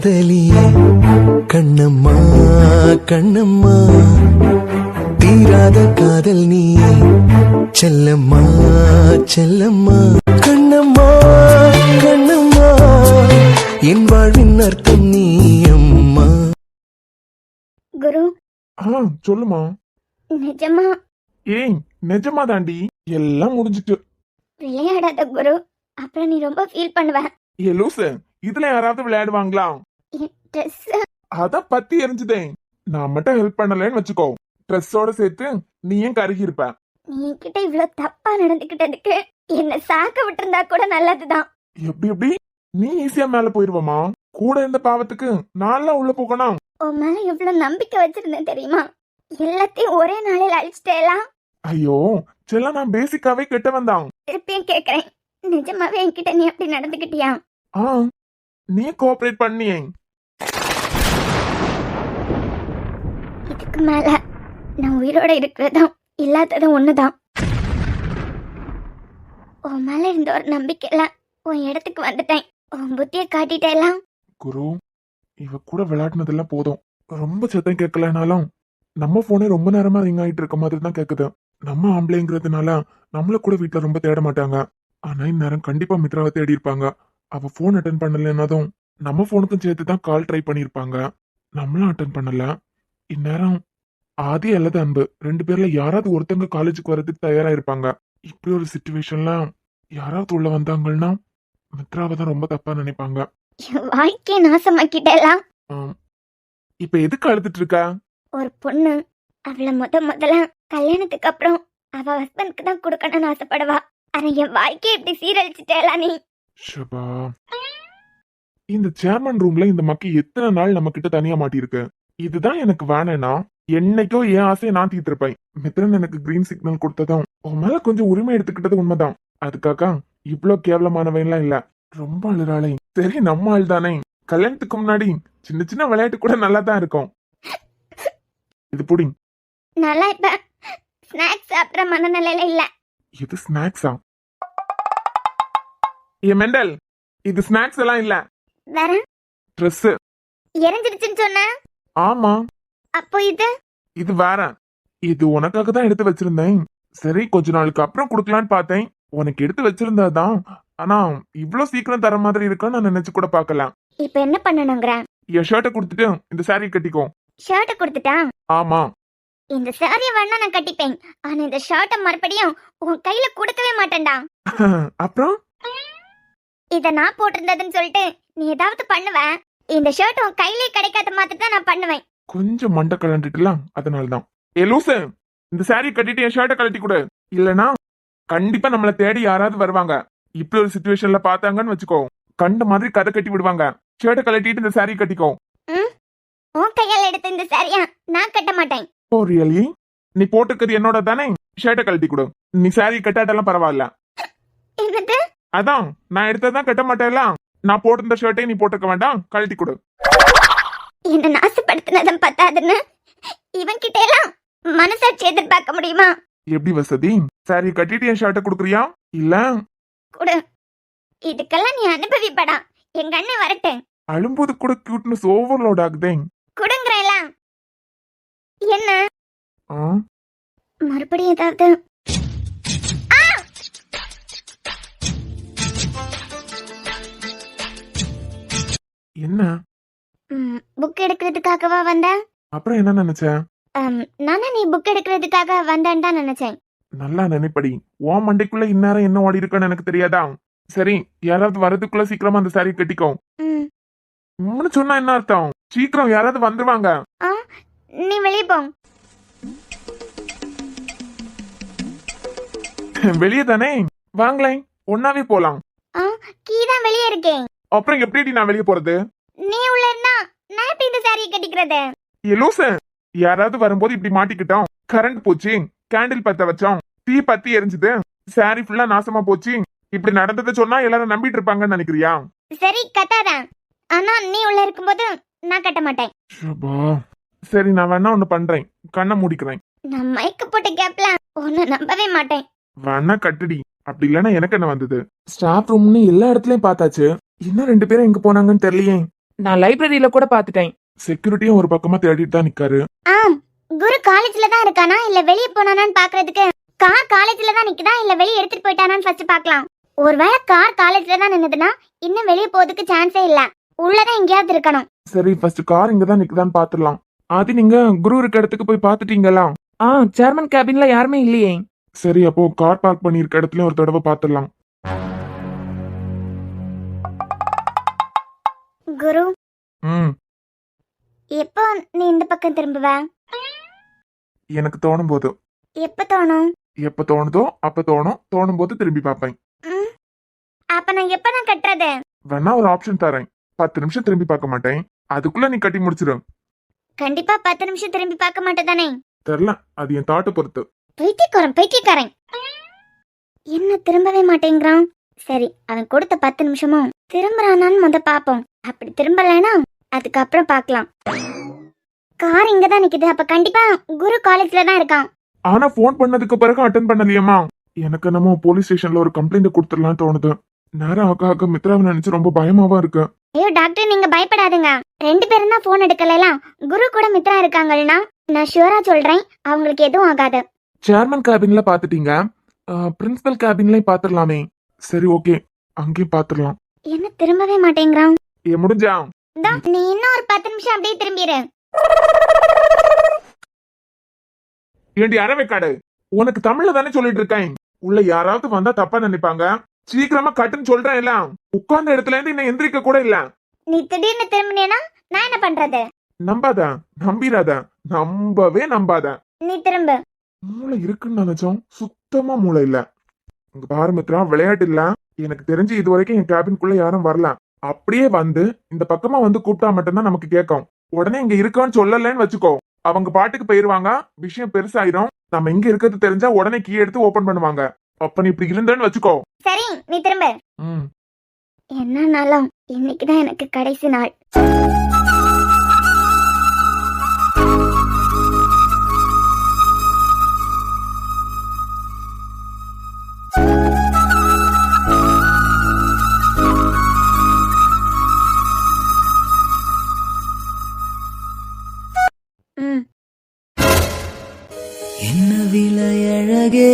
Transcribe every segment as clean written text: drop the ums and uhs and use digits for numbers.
காதலியே கண்ணம்மா கண்ணம்மா தீராத காதல் நீ செல்லம்மா செல்லம்மா கண்ணம்மா கண்ணம்மா என் வாழ்வின் அர்த்தம் நீ அம்மா. குரு சொல்லுமா. நிஜமா? ஏய் நிஜமா தாண்டி, எல்லாம் முடிஞ்சிட்டு. விளையாடாத குரு, அப்புறம் நீ ரொம்ப ஃபீல் பண்ணுவ. ஏ லூசு, இதுல யாராவது விளையாடுவாங்களா? ட்ரெஸ் அதான் பத்தி எரிஞ்சுதேன். நான் மட்டும் ஹெல்ப் பண்ணலன்னு வச்சுக்கோ, ட்ரெஸ்ஸோட சேர்த்து நீ ஏன் கருகி இருப்ப. நீ என்கிட்ட இவ்வளவு தப்பா நடந்துகிட்டதுக்கு என்ன சாக்க விட்டுருந்தா கூட நல்லதுதான். எப்படி நீ ஈஸியா மேல போயிருவமா? கூட இருந்த பாவத்துக்கு நான்லாம் உள்ள போகணும். உன் மேல எவ்வளவு நம்பிக்கை வச்சிருந்தேன் தெரியுமா? எல்லாத்தையும் ஒரே நாளில் அழிச்சிட்டேலாம். ஐயோ செல்ல, நான் பேசிக்காவே கெட்டவன் தான். திருப்பியும் கேக்குறேன், நிஜமாவே என்கிட்ட நீ அப்படி நடந்துகிட்டியா? நீ கோஆபரேட் பண்ணியே. இதுக்கு மேல நான் உயிரோட இருக்கிறதும் இல்லாததும் ஒண்ணுதான். உன் மேல இருந்த ஒரு நம்பிக்கையில உன் இடத்துக்கு வந்துட்டேன். உன் புத்திய காட்டிட்டேலாம். குரு, இவ கூட விளையாடுனதெல்லாம் போதும். ரொம்ப சத்தம் கேட்கலனாலும் நம்ம போனே ரொம்ப நேரமா ரிங் ஆயிட்டு இருக்க மாதிரி தான் கேக்குது. நம்ம ஆம்பளைங்கிறதுனால நம்மள கூட வீட்டுல ரொம்ப தேட மாட்டாங்க. ஆனா இந்நேரம் கண்டிப்பா மித்ராவை தேடி இருப்பாங்க. அவ போன் அட்டன் பண்ணலன்னதும் நம்ம போனுக்கும் சேர்த்து தான் கால் ட்ரை பண்ணிருப்பாங்க. நம்மளும் அட்டன் பண்ணல. இந்நேரம் ஆதி அல்லது அன்பு ரெண்டு பேர்ல யாராவது ஒருத்தங்க காலேஜுக்கு வர்றதுக்கு தயாரா இருப்பாங்க. இப்படி ஒரு சிச்சுவேஷன்ல யாராவது உள்ள வந்தாங்கன்னா மித்ராவை தான் ரொம்ப தப்பா நினைப்பாங்க. வாழ்க்கையை நாசமாக்கிட்டேலாம். இப்ப எதுக்கு அழுதுட்டு இருக்க? ஒரு பொண்ணு அவளை முதல்ல கல்யாணத்துக்கு அப்புறம் அவ ஹஸ்பண்ட்க்கு தான் கொடுக்கணும்னு ஆசைப்படுவா. ஆனா என் வாழ்க்கையை இப்படி சீரழிச்சிட்டேலா நீ. ஷபா, இந்த சேர்மன் ரூம்ல இந்த மக்கி எத்தனை நாள் நம்ம கிட்ட தனியா மாட்டிருக்கு. இதுதான் எனக்கு வேணேனா என்னைக்கோ என் ஆசையை நான் தீர்த்திருப்பேன். மித்ரன் எனக்கு கிரீன் சிக்னல் கொடுத்ததும் உன் மேல கொஞ்சம் உரிமை எடுத்துக்கிட்டது உண்மைதான். அதுக்காக இவ்ளோ கேவலமானவன்லாம் இல்ல. ரொம்ப அழுறாளே. சரி நம்ம ஆள் தானே. கல்யாணத்துக்கு முன்னாடி சின்ன சின்ன விளையாட்டு கூட நல்லா தான் இருக்கும். இது புடிங். நல்லா இப்ப ஸ்நாக்ஸ் சாப்பிட்ற மனநிலையில இல்ல. இது ஸ்நாக்ஸா? ஏ மெண்டல், இது ஸ்நாக்ஸ் எல்லாம் இல்ல. வேற ட்ரெஸ் எரிஞ்சிடுச்சுன்னு சொன்ன. ஆமா. அப்போ இது வேற. இது உனக்காக தான் எடுத்து வச்சிருந்தேன். சரி கொஞ்ச நாளுக்கு அப்புறம் குடுக்கலான்னு பார்த்தேன். உனக்கு எடுத்து வச்சிருந்ததுதான். ஆனா இவ்ளோ சீக்கிரம் தர மாதிரி இருக்குன்னு நான் நினைச்சு கூட பார்க்கலாம். இப்ப என்ன பண்ணணும்ங்கற? என் ஷர்ட்டை கொடுத்துட்டு இந்த சாரி கட்டிக்கோ. ஷர்ட்டை கொடுத்துட்டா? ஆமா. இந்த சாரியை வேணா நான் கட்டிப்பேன். ஆனா இந்த ஷர்ட்டை மறுபடியும் உன் கையில கொடுக்கவே மாட்டேன்டா. அப்புறம் இத நான் போட்டிருந்ததுன்னு சொல்லிட்டு நீ ஏதாவது பண்ணுவ. இந்த ஷர்ட் உன் கையிலே கிடைக்காத மாதிரி தான் நான் பண்ணுவேன். கொஞ்சம் மண்டை கலண்டுட்டுலாம், அதனாலதான். ஏ லூசு, இந்த சாரி கட்டிட்டு என் ஷர்ட்டை கழட்டி கொடு. இல்லனா கண்டிப்பா நம்மள தேடி யாராவது வருவாங்க. இப்படி ஒரு சிச்சுவேஷன்ல பாத்தாங்கன்னு வச்சுக்கோ, கண்ட மாதிரி கதை கட்டி விடுவாங்க. ஷர்ட்டை கழட்டிட்டு இந்த சாரி கட்டிக்கோ. உன் கையால எடுத்த இந்த சாரியா நான் கட்ட மாட்டேன். ஓ ரியலி? நீ போட்டுக்கிறது என்னோட தானே. ஷர்ட்டை கழட்டி கொடு. நீ சாரி கட்டாட்டெல்லாம் பரவாயில்ல. என்னது? அதான் நான் எடுத்ததான் கட்ட மாட்டேன்ல. நான் போட்டிருந்த ஷர்ட்டை நீ போட்டுக்க வேண்டாம், கழட்டி கொடு. என்ன நாசப்படுத்தினதும் பத்தாதுன்னு இவன் கிட்ட எல்லாம் மனசாட்சி எதிர்பார்க்க முடியுமா? எப்படி வசதி? சாரி கட்டிட்டு என் ஷர்ட்டை குடுக்குறியா இல்ல? குடு. இதுக்கெல்லாம் நீ அனுபவிப்படா. எங்க அண்ணன் வரட்டேன். அழும்போது கூட கியூட்னஸ் ஓவர்லோட் ஆகுதே. குடுங்கறேல. என்ன மறுபடியும் ஏதாவது? என்ன? புக் எடுக்கிறதுக்காகவா வந்த? அப்புறம் என்ன நினைச்ச? நானா நீ புக் எடுக்கிறதுக்காக வந்தேன்னு தான் நினைச்சேன். நல்லா நினைப்படி. உன் மண்டைக்குள்ள இந்நேரம் என்ன ஓடி இருக்குன்னு எனக்கு தெரியாதா? சரி, யாராவது வரதுக்குள்ள சீக்கிரமா அந்த சாரி கட்டிக்கோ. சொன்னா என்ன அர்த்தம்? சீக்கிரம் யாராவது வந்துருவாங்க. நீ வெளியே போ. வெளியே தானே, வாங்களேன் ஒன்னாவே போலாம். கீதான் வெளியே இருக்கேன். அப்புறம் எப்படி நான் வெளியே போறது? நீ உள்ள இருந்தா நான் எப்படி இந்த சாரியை கட்டிக்கிறது? லூசு, யாராவது வரும்போது இப்படி மாட்டிக்கிட்டோம். கரண்ட் போச்சு, கேண்டில் பத்த வச்சோம், தீ பத்தி எரிஞ்சுது, சாரி ஃபுல்லா நாசமா போச்சு. இப்படி நடந்ததை சொன்னா எல்லாரும் நம்பிட்டு இருப்பாங்கன்னு நினைக்கிறியா? சரி கட்டாத. ஆனா நீ உள்ள இருக்கும்போது நான் கட்ட மாட்டேன். சரி நான் வேணா ஒண்ணு பண்றேன், கண்ணை மூடிக்கிறேன். நான் மயக்க போட்ட கேப்ல உன்னை நம்பவே மாட்டேன். வேணா கட்டுடி. அப்படி இல்லன்னா எனக்கு என்ன வந்தது? ஸ்டாஃப் ரூம்னு எல்லா இடத்துலயும் பார்த்தாச்சு. இன்னும் ரெண்டு பேரும் எங்க போனாங்கன்னு தெரியலையே. நான் லைப்ரரியில கூட பாத்துட்டேன். செக்யூரிட்டியும் ஒரு பக்கமா தேடிட்டு தான் நிக்காரு. ஆம், குரு காலேஜ்ல தான் இருக்கானா இல்ல வெளிய போனானான்னு பாக்குறதுக்கு கார் காலேஜ்ல தான் நிக்குதா இல்ல வெளிய எடுத்துட்டு போயிட்டானான்னு ஃபர்ஸ்ட் பார்க்கலாம். ஒருவேளை கார் காலேஜ்ல தான் நின்னுதுன்னா இன்னும் வெளிய போறதுக்கு சான்ஸே இல்ல. உள்ளதான் எங்கேயாவது இருக்கணும். சரி, ஃபர்ஸ்ட் கார் இங்க தான் நிக்குதான்னு பாத்துடலாம். ஆதி, நீங்க குரு இருக்க இடத்துக்கு போய் பாத்துட்டீங்களா? சேர்மன் கேபின்ல யாருமே இல்லையே. சரி, அப்போ கார் பார்க் பண்ணிருக்க இடத்துலயும் ஒரு தடவை பாத்துடலாம். குரு, ம் எப்போ நீ இந்த பக்கம் திரும்புவ? எனக்கு தோணும் போது. எப்ப தோணும்? எப்ப தோணுதோ அப்ப தோணும். தோணும் போது திரும்பி பார்ப்பேன். ம், அப்ப நான் எப்ப நான் கட்டுறது? வேணா ஒரு ஆப்ஷன் தரேன். 10 நிமிஷம் திரும்பி பார்க்க மாட்டேன். அதுக்குள்ள நீ கட்டி முடிச்சிரு. கண்டிப்பா 10 நிமிஷம் திரும்பி பார்க்க மாட்டேதானே? தெரியல, அது என் தாட்டை பொறுத்து. பைத்தியக்காரன் என்ன திரும்பவே மாட்டேங்கிறான்? சரி, அவன் கொடுத்த 10 நிமிஷமும் திரும்புறானான்னு முத பாப்போம். அப்படி திரும்பலைனா அதுக்கப்புறம் பார்க்கலாம். கார் இங்கதான் நிக்குது. அப்ப கண்டிப்பா குரு காலேஜ்ல தான் இருக்கான். ஆனா போன் பண்ணதுக்கு பிறகு அட்டன் பண்ணலையம்மா. எனக்கு நம்ம போலீஸ் ஸ்டேஷன்ல ஒரு கம்ப்ளைண்ட் கொடுத்துடலாம் தோணுது. நேரம் ஆக மித்ராவை நினைச்சு ரொம்ப பயமாவா இருக்கு. ஐயோ டாக்டர், நீங்க பயப்படாதுங்க. 2 பேரும் தான் போன் எடுக்கலாம். குரு கூட மித்ரா இருக்காங்கன்னா நான் ஷூரா சொல்றேன், அவங்களுக்கு எதுவும் ஆகாது. சேர்மன் கேபின்ல பாத்துட்டீங்க, பிரின்சிபல் கேபின்லயும் பாத்துடலாமே. சரி, ஓகே, அங்கேயும் பாத்துடலாம். என்ன திரும்பவே மாட்டேங்கிறான்? முடிஞ்சா நீ இன்னும் ஒரு 10 நிமிஷம் அப்படியே திரும்பிடு. ஏண்டி அரவைக்காடு, உனக்கு தமிழ்ல தானே சொல்லிட்டு இருக்கேன். உள்ள யாராவது வந்தா தப்பா நினைப்பாங்க. சீக்கிரமா கட்டுன்னு சொல்றேன். எல்லாம் உட்கார்ந்த இடத்துல இருந்து இன்னும் எந்திரிக்க கூட இல்ல. நீ திடீர்னு திரும்பினேனா நான் என்ன பண்றது? நம்பாத, நம்பிராத, நம்பவே நம்பாத. நீ திரும்ப. மூளை இருக்குன்னு நினைச்சோம், சுத்தமா மூளை இல்ல. இங்க பாரு மித்ரா, விளையாட்டு இல்ல. எனக்கு தெரிஞ்சு இது வரைக்கும் என் கேபின்குள்ள யாரும் வரல. அப்படியே வந்து இந்த பக்கமா வந்து கூப்பிட்டா மட்டும்தான் நமக்கு கேட்கும். உடனே இங்க இருக்கான்னு சொல்லலன்னு வச்சுக்கோ, அவங்க பாட்டுக்கு போயிருவாங்க. விஷயம் பெருசாயிரும். நம்ம இங்க இருக்கிறது தெரிஞ்சா உடனே கீ எடுத்து ஓபன் பண்ணுவாங்க. அப்ப நீ இப்படி இருந்தேன்னு வச்சுக்கோ. சரி, நீ திரும்ப. ம் என்னன்னாலும் இன்னைக்குதான் எனக்கு கடைசி நாள். என்ன விலை அழகே,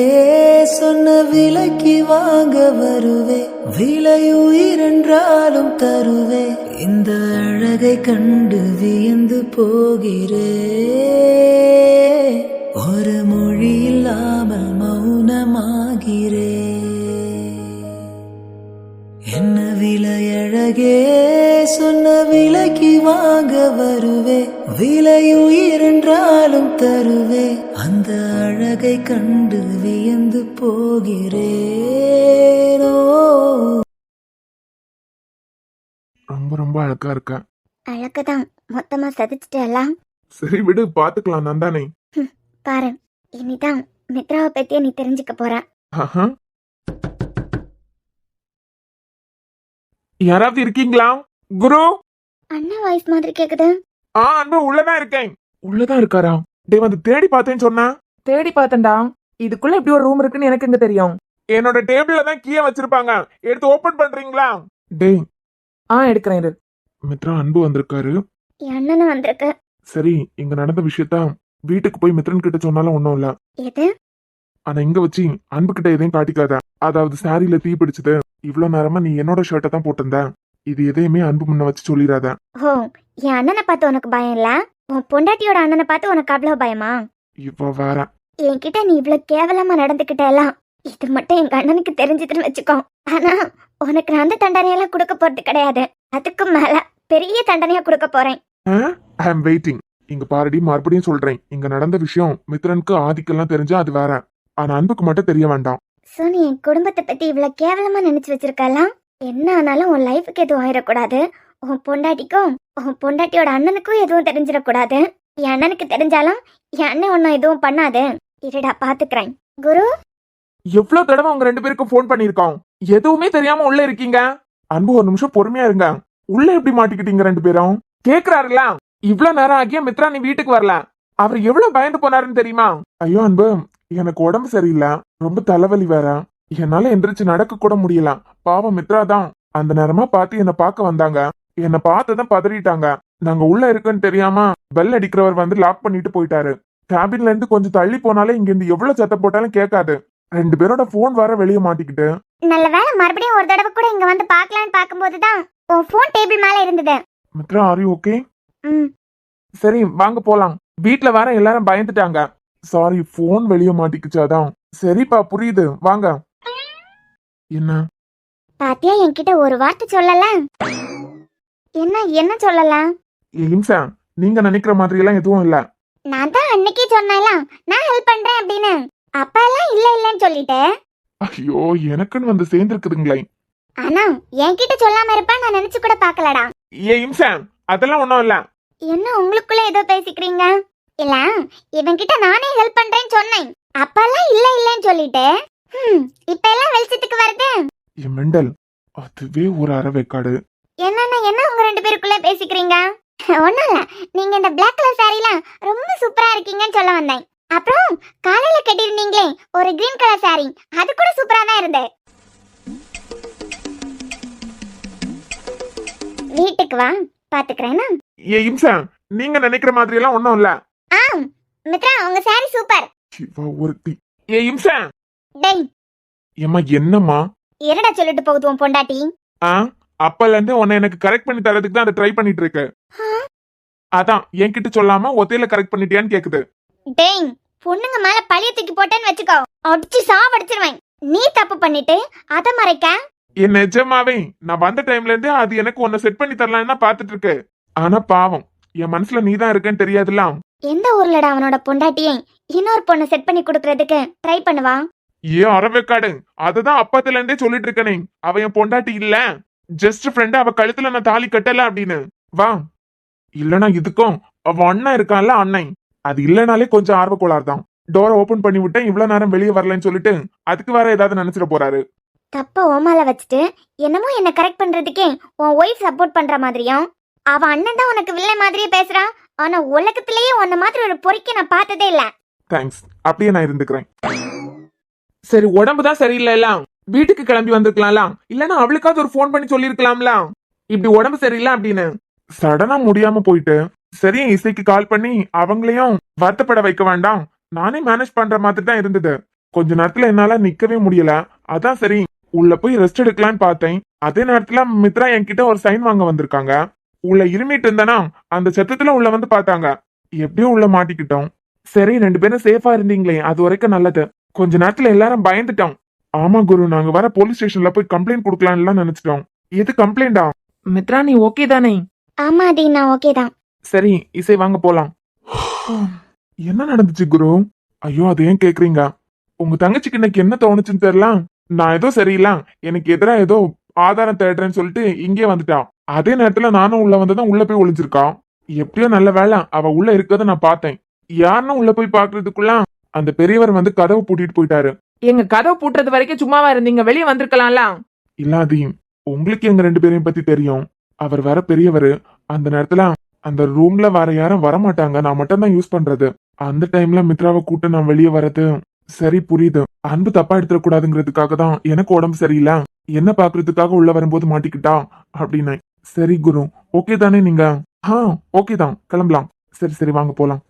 சொன்ன விலைக்கு வாங்க வருவே, விலையுயிரென்றாலும் தருவே, இந்த அழகை கண்டு வியந்து போகிறே, ஒரு மொழி இல்லாமல் மௌனமாகிறே. என்ன விலை அழகே, சொன்ன விலைக்கு வாங்க வருவே, விலையுயிரென்றாலும் தருவே, அந்த அழகை கண்டு வியந்து போகிறேனோ. ரொம்ப ரொம்ப அழகா இருக்க. அழகுதான் மொத்தமா சதிச்சிட்டலாம். சரி விடு, பாத்துக்கலாம். நான் தானே. பாரு, இனிதான் மித்ராவை பத்தியே நீ தெரிஞ்சுக்க போற. ஆஹா. யாராவது இருக்கீங்களா? குரு. அண்ணா வாய்ஸ் மாதிரி கேக்குது. அன்பு உள்ளதான் இருக்கேன். உள்ளதான் இருக்காரா? டேய், வந்து தேடி பார்த்தேன்னு சொன்னா. தேடி பார்த்தேன்டா. இதுக்குள்ள இப்படி ஒரு ரூம் இருக்குன்னு எனக்கு எங்க தெரியும்? என்னோட டேபிள்ல தான் கீயை வச்சிருப்பாங்க. எடுத்து ஓபன் பண்றீங்களா? டேய், எடுக்கிறேன் இரு. மித்ரா, அன்பு வந்திருக்காரு. என் அண்ணனும் வந்திருக்கு. சரி, இங்க நடந்த விஷயத்த வீட்டுக்கு போய் மித்ரன் கிட்ட சொன்னாலும் ஒண்ணும் இல்ல. எது? ஆனா இங்க வச்சு அன்பு கிட்ட எதையும் காட்டிக்காத. அதாவது சாரியில தீ பிடிச்சது. இவ்வளவு நேரமா நீ என்னோட ஷர்ட்டை தான் போட்டிருந்த. இது எதையுமே அன்பு முன்ன வச்சு சொல்லிடாத. ஓ, என் அண்ணனை பார்த்து உனக்கு பயம் இல்ல, உன் பொண்டாட்டியோட அண்ணனை பார்த்து உனக்கு அவ்வளவு பயமா? இவ வேற. என்கிட்ட நீ இவ்வளவு கேவலமா நடந்துக்கிட்ட எல்லாம் இது மட்டும் எங்க அண்ணனுக்கு தெரிஞ்சதுன்னு வச்சுக்கோ. ஆனா உனக்கு நான் அந்த தண்டனையெல்லாம் கொடுக்க போறது கிடையாது. அதுக்கு மேல பெரிய தண்டனையா கொடுக்க போறேன். ஐ அம் வெயிட்டிங். இங்க பாரடி, மறுபடியும் சொல்றேன். இங்க நடந்த விஷயம் மித்ரனுக்கு ஆதிக்கெல்லாம் தெரிஞ்சா அது வேற. ஆனா அன்புக்கு மட்டும் தெரிய வேண்டாம். சோ நீ என் குடும்பத்தை பத்தி இவ்வளவு கேவலமா நினைச்சு வச்சிருக்கலாம். என்ன ஆனாலும் உன் லைஃபுக்கு எதுவும் ஆயிடக்கூடாது. உன் பொண்டாட்டிக்கும் உன் பொண்டாட்டியோட அண்ணனுக்கும் எதுவும் தெரிஞ்சிடக்கூடாது. என் அண்ணனுக்கு தெரிஞ்சாலும் என் அண்ணன் ஒன்னும் எதுவும் பண்ணாது. இருடா, பாத்துக்கிறேன். குரு, எவ்வளவு தடவை உங்க 2 பேருக்கும் போன் பண்ணிருக்கோம். எதுவுமே தெரியாம உள்ள இருக்கீங்க. அன்பு, ஒரு நிமிஷம் பொறுமையா இருங்க. உள்ள எப்படி மாட்டிக்கிட்டீங்க 2 பேரும்? கேக்குறாருல, இவ்வளவு நேரம் ஆகிய மித்ரா நீ வீட்டுக்கு வரல. அவர் எவ்வளவு பயந்து போனாருன்னு தெரியுமா? ஐயோ அன்பு, எனக்கு உடம்பு சரியில்லை. ரொம்ப தலைவலி வேற. என்னால எந்திரிச்சு நடக்க கூட முடியல. பாவம் மித்ரா தான் அந்த நேரமா பார்த்து என்ன பார்க்க வந்தாங்க. என்ன பார்த்ததான் பதறிட்டாங்க. நாங்க உள்ள இருக்குன்னு தெரியாம பெல் அடிக்கிறவர் வந்து லாக் பண்ணிட்டு போயிட்டாரு. கேபின்ல இருந்து கொஞ்சம் தள்ளி போனாலே இங்க இருந்து எவ்வளவு சத்தம் போட்டாலும் கேட்காது. 2 பேரோட போன் வர வெளியே மாட்டிக்கிட்டு. நல்ல வேளை மறுபடியும் ஒரு தடவை கூட இங்க வந்து பார்க்கலான்னு பார்க்கும்போதுதான் உன் ஃபோன் டேபிள் மேல இருந்தது. Mitra are you okay? ம். சரி வாங்க போலாம். வீட்ல வர எல்லாரும் பயந்துட்டாங்க. சாரி போன் வெளியே மாட்டிக்கிச்சாதான். சரிப்பா புரியுது வாங்க. என்ன பாத்தியா என்கிட்ட ஒரு வார்த்தை சொல்லல. என்ன சொல்லல? இம்சா நீங்க நினைக்கிற மாதிரி எல்லாம் எதுவும் இல்ல. நான் தான் அன்னைக்கே சொன்னேன்ல நான் ஹெல்ப் பண்றேன் அப்படின்னு. அப்பா எல்லாம் இல்லன்னு சொல்லிட்டு. ஐயோ எனக்குன்னு வந்து சேர்ந்துருக்குதுங்களே. ஆனா என்கிட்ட சொல்லாம இருப்பான்னு நான் நினைச்சு கூட பாக்கலடா. இம்சா அதெல்லாம் ஒண்ணும் இல்ல. என்ன உங்களுக்குள்ள ஏதோ பேசிக்கிறீங்க? இல்ல இவன்கிட்ட நானே ஹெல்ப் பண்றேன்னு சொன்னேன். அப்பா எல்லாம் இல்லன்னு சொல்லிட்டு. இப்ப எல்லாம் வெளிச்சத்துக்கு வருது. மெண்டல் அதுவே ஒரு அறவேக்காடு. என்ன உங்க 2 பேருக்குள்ள பேசிக்கிறீங்க? ஒண்ணும் இல்ல. நீங்க இந்த பிளாக் கலர் சாரில ரொம்ப சூப்பரா இருக்கீங்கன்னு சொல்ல வந்தேன். அப்புறம் காலையில கட்டிருந்தீங்களே ஒரு கிரீன் கலர் சாரி, அது கூட சூப்பரா தான் இருந்தது. வீட்டுக்கு வா பாத்துக்கிறேனா? இம்சா நீங்க நினைக்கிற மாதிரி எல்லாம் ஒண்ணும் இல்ல. மித்ரா உங்க சாரி சூப்பர். சிவா ஒருத்தி. இம்சா டேய் ஏம்மா என்னம்மா? என்னடா சொல்லிட்டு போகுது உன் பொண்டாட்டி? அப்பல இருந்து உன்னை எனக்கு கரெக்ட் பண்ணி தரதுக்கு தான் அதை ட்ரை பண்ணிட்டு இருக்கு. அதான் என்கிட்ட சொல்லாம ஒத்தையில கரெக்ட் பண்ணிட்டியான்னு கேக்குது. டேய் பொண்ணுங்க மேல பழிய தூக்கி போட்டேன்னு வச்சுக்கோ, அடிச்சு சாவடிச்சிருவேன். நீ தப்பு பண்ணிட்டு அத மறைக்க. என் நிஜமாவே நான் வந்த டைம்ல இருந்து அது எனக்கு உன்னை செட் பண்ணி தரலாம்னு தான் பாத்துட்டு இருக்கு. ஆனா பாவம் என் மனசுல நீ தான் இருக்கேன்னு தெரியாதுல்ல. எந்த ஊர்லடா அவனோட பொண்டாட்டியை இன்னொரு பொண்ணு செட் பண்ணி கொடுக்கறதுக்கு ட்ரை பண்ணுவா? ஏன் அறவேக்காடு அததான் அப்பத்துல இருந்தே சொல்லிட்டு இருக்கனே. அவ என் பொண்டாட்டி இல்ல, ஜஸ்ட் ஃப்ரெண்ட். அவ கழுத்துல நான் தாலி கட்டல அப்படின்னு. வா இல்லனா இதுக்கும் அவ அண்ணன் இருக்கான்ல அண்ணன், அது இல்லனாலே கொஞ்சம் ஆர்வ கோளாறு தான். டோரை ஓபன் பண்ணி விட்டேன் இவ்வளவு நேரம் வெளியே வரலன்னு சொல்லிட்டு அதுக்கு வேற ஏதாவது நினைச்சிட போறாரு. தப்ப ஓமால வச்சுட்டு என்னமோ என்ன கரெக்ட் பண்றதுக்கே உன் ஒய்ஃப் சப்போர்ட் பண்ற மாதிரியும், அவ அண்ணன் தான் உனக்கு வில்லை மாதிரியே பேசுறா. ஆனா உலகத்திலேயே உன்ன மாதிரி ஒரு பொறிக்க நான் பார்த்ததே இல்ல. தேங்க்ஸ், அப்படியே நான் இருந்துக்கிறேன். சரி உடம்பு தான் சரியில்லை எல்லாம் வீட்டுக்கு கிளம்பி வந்திருக்கலாம். இல்லன்னா அவளுக்காவது ஒரு போன் பண்ணி சொல்லிருக்கலாம்ல இப்படி உடம்பு சரியில்லை அப்படின்னு. சடனா முடியாம போயிட்டு சரி இசைக்கு கால் பண்ணி அவங்களையும் வருத்தப்பட வைக்க வேண்டாம், நானே மேனேஜ் பண்ற மாதிரி தான் இருந்தது. கொஞ்ச நேரத்துல என்னால நிக்கவே முடியல. அதான் சரி உள்ள போய் ரெஸ்ட் எடுக்கலான்னு பார்த்தேன். அதே நேரத்துல மித்ரா என்கிட்ட ஒரு சைன் வாங்க வந்திருக்காங்க. உள்ள இருமிட்டு இருந்தனா அந்த சத்தத்துல உள்ள வந்து பார்த்தாங்க. எப்படியும் உள்ள மாட்டிக்கிட்டோம். சரி 2 பேரும் சேஃபா இருந்தீங்களே அது வரைக்கும் நல்லது. கொஞ்ச நேரத்துல எல்லாரும் பயந்துட்டோம். ஆமா குரு நாங்க வர போலீஸ் ஸ்டேஷன்ல போய் கம்ப்ளைண்ட் கொடுக்கலாம்னு நினைச்சிட்டோம். எது கம்ப்ளைண்டா? மித்ரா நீ ஓகே தானே? ஆமா டி நான் ஓகே தான். சரி இசை வாங்க போலாம். என்ன நடந்துச்சு குரு? ஐயோ அது ஏன் கேக்குறீங்க? உங்க தங்கச்சிக்கு இன்னைக்கு என்ன தோணுச்சுன்னு தெரியல. நான் ஏதோ சரியில்ல எனக்கு எதிரா ஏதோ ஆதாரம் தேடுறேன்னு சொல்லிட்டு இங்கே வந்துட்டான். அதே நேரத்துல நானும் உள்ள வந்ததான் உள்ள போய் ஒளிஞ்சிருக்கான். எப்படியோ நல்ல வேலை அவ உள்ள இருக்கத நான் பார்த்தேன். யாருன்னு உள்ள போய் பாக்குறதுக்குள்ள அந்த பெரியவர் வந்து கதவை பூட்டிட்டு போயிட்டாரு. எங்க கதவு பூட்டுறது வரைக்கும் சும்மாவா இருந்தீங்க? வெளியே வந்திருக்கலாம்ல. இல்லாதி உங்களுக்கு எங்க 2 பேரையும் பத்தி தெரியும். அவர் வேற பெரியவர். அந்த நேரத்துல அந்த ரூம்ல வேற யாரும் வரமாட்டாங்க, நான் மட்டும் தான் யூஸ் பண்றது. அந்த டைம்ல மித்ராவை கூட்ட நான் வெளியே வர்றது சரி புரியுது. அன்பு தப்பா எடுத்துட கூடாதுங்கிறதுக்காக தான் எனக்கு உடம்பு சரியில்லை என்ன பாக்குறதுக்காக உள்ள வரும்போது மாட்டிக்கிட்டா அப்படின்னு. சரி குரு ஓகே தானே நீங்க? ஓகே தான் கிளம்பலாம். சரி சரி வாங்க போலாம்.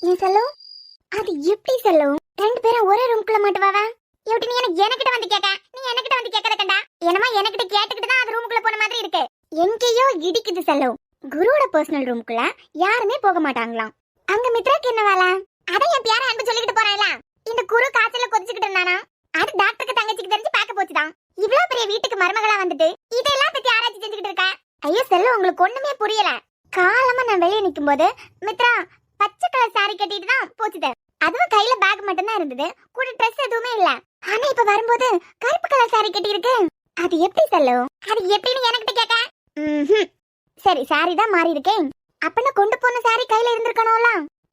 ஏன் செல்லு அது எப்படி செல்லு 2 பேரும் ஒரே ரூம்குள்ள மாட்டுவாவா? எப்படி நீ எனக்கிட்ட வந்து கேட்ட? நீ எனக்கிட்ட வந்து கேட்கற கண்டா என்னமா எனக்கிட்ட கேட்டுக்கிட்டு தான் அது ரூமுக்குள்ள போன மாதிரி இருக்கு. எங்கேயோ இடிக்குது செல்லு. குருவோட பர்சனல் ரூமுக்குள்ள யாருமே போக மாட்டாங்களாம். அங்க மித்ராக்கு என்ன வேலை? அத என் பேர அன்பு சொல்லிக்கிட்டு போறான்ல. இந்த குரு காய்ச்சல கொதிச்சுக்கிட்டு இருந்தானா அது டாக்டருக்கு தங்கச்சிக்கு தெரிஞ்சு பார்க்க போச்சுதான். இவ்வளவு பெரிய வீட்டுக்கு மருமகளா வந்துட்டு இதெல்லாம் பத்தி ஆராய்ச்சி செஞ்சுக்கிட்டு இருக்க. ஐயோ செல்லு உங்களுக்கு ஒண்ணுமே புரியல. காலமா நான் வெளியே நிக்கும் போது மித்ரா பச்சை கலர் சாரி கட்டிட்டு தான் போச்சுது. அதுவும் கையில பேக் மட்டும் தான் இருந்தது, கூட ட்ரெஸ் எதுவுமே இல்ல. ஆனா இப்ப வரும்போது கருப்பு கலர் சாரி கட்டி இருக்கு. அது எப்படி செல்லு? அது எப்படின்னு எனக்கிட்ட கேட்க. சரி சாரி தான் மாறி இருக்கேன். அப்பனா கொண்டு போன சாரி கையில இருந்திருக்கணும்ல,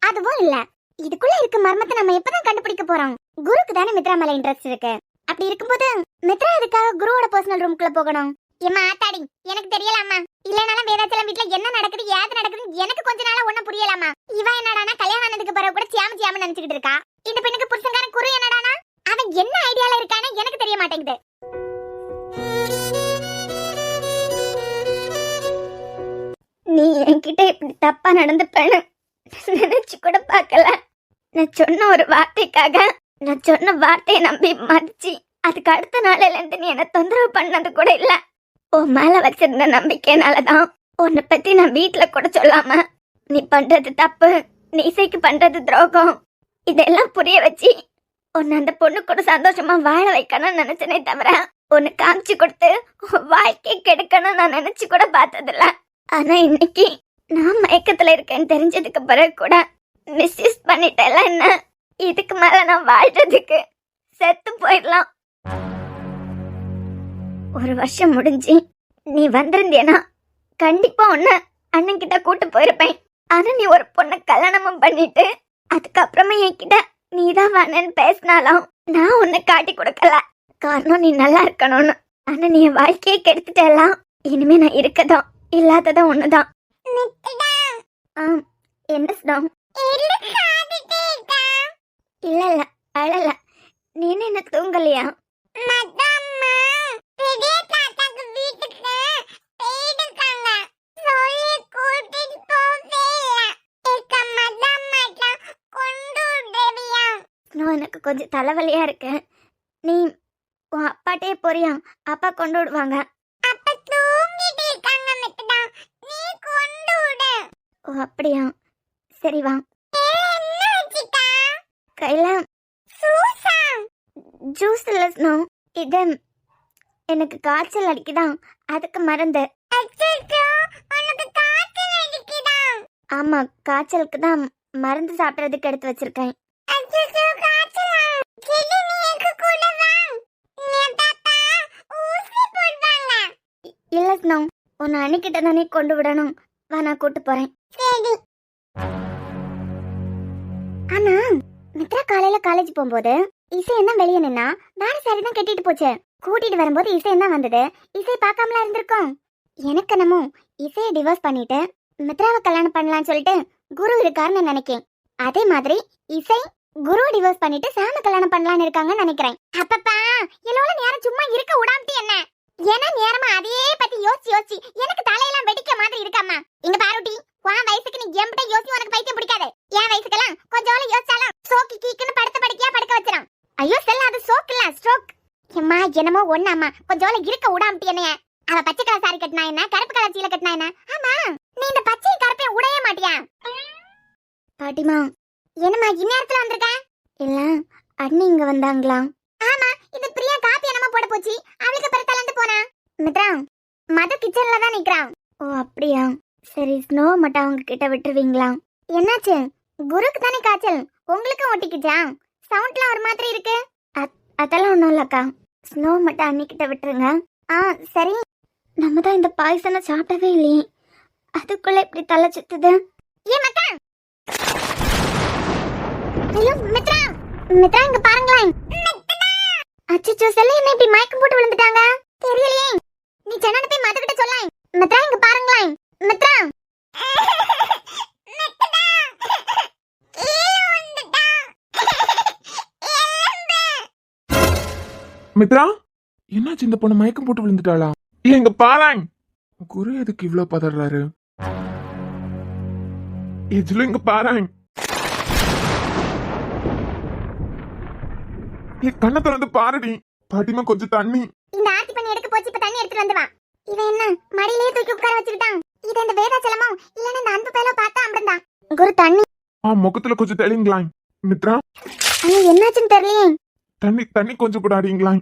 அதுவும் இல்ல. இதுக்குள்ள இருக்க மர்மத்தை நம்ம எப்பதான் கண்டுபிடிக்க போறோம்? குருக்கு தானே மித்ரா மேல இன்ட்ரெஸ்ட் இருக்கு. அப்படி இருக்கும்போது மித்ரா எதுக்காக குருவோட பர்சனல் ரூமுக்குள்ள போகணும்? ஏமா ஆத்தாடி எனக்கு தெரியலாமா? இல்லனாலும் வேதாச்சலம் வீட்ல என்ன நடக்குது ஏது நடக்குதுன்னு எனக்கு கொஞ்ச நாளா ஒண்ணும் புரியலாமா? இவ என்னடானா கல்யாணம் ஆனதுக்கு பிறகு கூட சியாம யோசிக்காம நினைச்சுக்கிட்டு இருக்கா. இந்த பெண்ணுக்கு புருஷன்காரன் குரு என்னடானா அவன் என்ன ஐடியால இருக்கானே எனக்கு தெரிய மாட்டேங்குது. நீ என்கிட்ட இப்படி தப்பா நடந்துப்பேன்னு நினைச்சு கூட பார்க்கல. நான் சொன்ன ஒரு வார்த்தைக்காக நான் சொன்ன வார்த்தையை நம்பி மதிச்சு அதுக்கு அடுத்த நாளில இருந்து நீ என்ன தொந்தரவு பண்ணது கூட இல்ல. உன் மேல வச்சிருந்த நம்பிக்கைனாலதான் உன்னை பத்தி நான் வீட்டுல கூட சொல்லாம நீ பண்றது தப்பு, நீ இசைக்கு பண்றது துரோகம் இதெல்லாம் புரிய வச்சு உன்னை அந்த பொண்ணு கூட சந்தோஷமா வாழ வைக்கணும்னு நினைச்சனே தவிர உன்னை காமிச்சு கொடுத்து உன் வாழ்க்கை கெடுக்கணும்னு நான் நினைச்சு கூட பார்த்ததில்ல. ஆனா இன்னைக்கு நான் மயக்கத்துல இருக்கேன்னு தெரிஞ்சதுக்கு பிறகு கூட மிஸ்யூஸ் பண்ணிட்டேல என்ன. இதுக்கு மேல நான் வாழ்றதுக்கு செத்து போயிடலாம். ஒரு வருஷம் முடிஞ்சு நீ வந்திருந்தேனா கண்டிப்பா உன்னை அண்ணன் கிட்ட கூட்டு போயிருப்பேன். ஆனா நீ ஒரு பொண்ணை கல்யாணமும் பண்ணிட்டு அதுக்கப்புறமா என்கிட்ட நீதான் வேணுன்னு பேசினாலும் நான் உன்னை காட்டி கொடுக்கல. காரணம் நீ நல்லா இருக்கணும்னு. ஆனா நீ என் வாழ்க்கையை கெடுத்துட்டலாம். இனிமே நான் இருக்கதான் இல்லாததான் ஒண்ணுதான். என்ன சொன்னோம்? இல்ல இல்ல அழல. நீ என்ன தூங்கலையா? எனக்கு கொஞ்சம் தலைவலியா இருக்கு. நீ உன் அப்பாட்டே போறியா? அப்பா கொண்டு விடுவாங்க. ஓ அப்படியா, சரி வா. கையில ஜூஸ் இல்ல ஸ்னோ. இது எனக்கு காய்ச்சல் அடிக்குதான், அதுக்கு மருந்து. ஆமா, காய்ச்சலுக்கு தான் மருந்து சாப்பிடறதுக்கு எடுத்து வச்சிருக்கேன். இல்ல ஸ்னோ, உன்னை அன்னிக்கிட்ட தானே கொண்டு விடணும். வா, நான் கூட்டு போறேன். ஆனா மித்ரா காலையில காலேஜ் போகும்போது இசை என்ன வெளியே நின்னா வேற சாரி தான் கட்டிட்டு போச்சு. கூட்டிட்டு வரும்போது இசை என்ன வந்தது? இசை பார்க்காமலா இருந்திருக்கும். எனக்கு என்னமோ இசையை டிவோர்ஸ் பண்ணிட்டு மித்ராவை கல்யாணம் பண்ணலாம்னு சொல்லிட்டு குரு இருக்காருன்னு நினைக்கிறேன். அதே மாதிரி இசை குரு டிவோர்ஸ் பண்ணிட்டு சாம கல்யாணம் பண்ணலாம்னு இருக்காங்கன்னு நினைக்கிறேன். அப்பப்பா எல்லோட நேரம் சும்மா இருக்க விடாமட்டு என்ன ஏன்னா நேரமா அதையே பத்தி யோசிச்சு எனக்கு தலையெல்லாம் வெடிக்க மாதிரி இருக்காமா. இங்க பாருட்டி, உன் வயசுக்கு நீ எம்பிட்ட யோசி, உனக்கு பைத்தியம் பிடிக்காது. என் வயசுக்கெல்லாம் கொஞ்சம் யோசிச்சாலும் சோக்கி கீக்குன்னு படுத்த படுக்கையா படுக்க வச்சிடும். ஐயோ செல்ல, அது சோக் இல்ல ஸ்ட்ரோக். எம்மா என்னமோ ஒண்ணாமா, கொஞ்சம் இருக்க விடாமட்டு என்னைய. அவ பச்சை கலர் சாரி கட்டினா என்ன, கருப்பு கலர் சீலை கட்டினா என்ன? ஆமா, நீ இந்த பச்சை கருப்பையும் உடைய மாட்டியா? பாட்டிமா என்னம்மா இந்நேரத்துல வந்திருக்க? இல்ல அண்ணி இங்க வந்தாங்களா? ஆமா, இது பிரியா காப்பி என்னமா போட போச்சு, அவளுக்கு பிறத்தலந்து போனா. மித்ரா மது கிச்சன்ல தான் நிக்கிறான். ஓ அப்படியா, சரி. ஸ்னோ மட்டும் அவங்க கிட்ட விட்டுருவீங்களா? என்னாச்சு? குருக்கு தானே காய்ச்சல், உங்களுக்கு ஒட்டிக்குச்சா? சவுண்ட்லாம் ஒரு மாதிரி இருக்கு. அதெல்லாம் ஒன்றும் இல்லக்கா. ஸ்னோ மட்டும் அன்னிக்கிட்ட விட்டுருங்க. சரி. நம்ம தான் இந்த பாய்சனை சாப்பிட்டவே இல்லையே, அதுக்குள்ள இப்படி தலை சுத்துது. ஐயோ மித்ரா, மித்ரா இங்க பாருங்களேன். அச்சச்சோ, செல்ல என்ன இப்படி மயக்கம் போட்டு விழுந்துட்டாங்க? தெரியலையே. நீ ஜனன போய் மது கிட்ட சொல்லேன். மித்ரா இங்க பாருங்களேன். மித்ரா மித்ரா, என்னாச்சு? இந்த பொண்ணு மயக்கம் போட்டு விழுந்துட்டாளா? எங்க பாராங், குரு எதுக்கு இவ்ளோ பதறாரு? இதுல இங்க பாராங், கண்ணை திறந்து பாருடி. பாட்டிமா கொஞ்சம் தண்ணி. இந்த ஆர்த்தி பண்ணி எடுக்க போச்சு, இப்ப தண்ணி எடுத்துட்டு வந்து வா. இவன் என்ன மடியிலே தூக்கி உட்கார வச்சிட்டான்? இது இந்த வேதாச்சலமோ இல்லன்னா இந்த அன்பு பேலோ பார்த்தா அம்பறந்தா. குரு தண்ணி. முகத்துல கொஞ்சம் தெளிங்களா மித்ரா? ஐயோ என்னாச்சுன்னு தெரியலையே. தண்ணி கொஞ்சம் கூட அடிங்களா?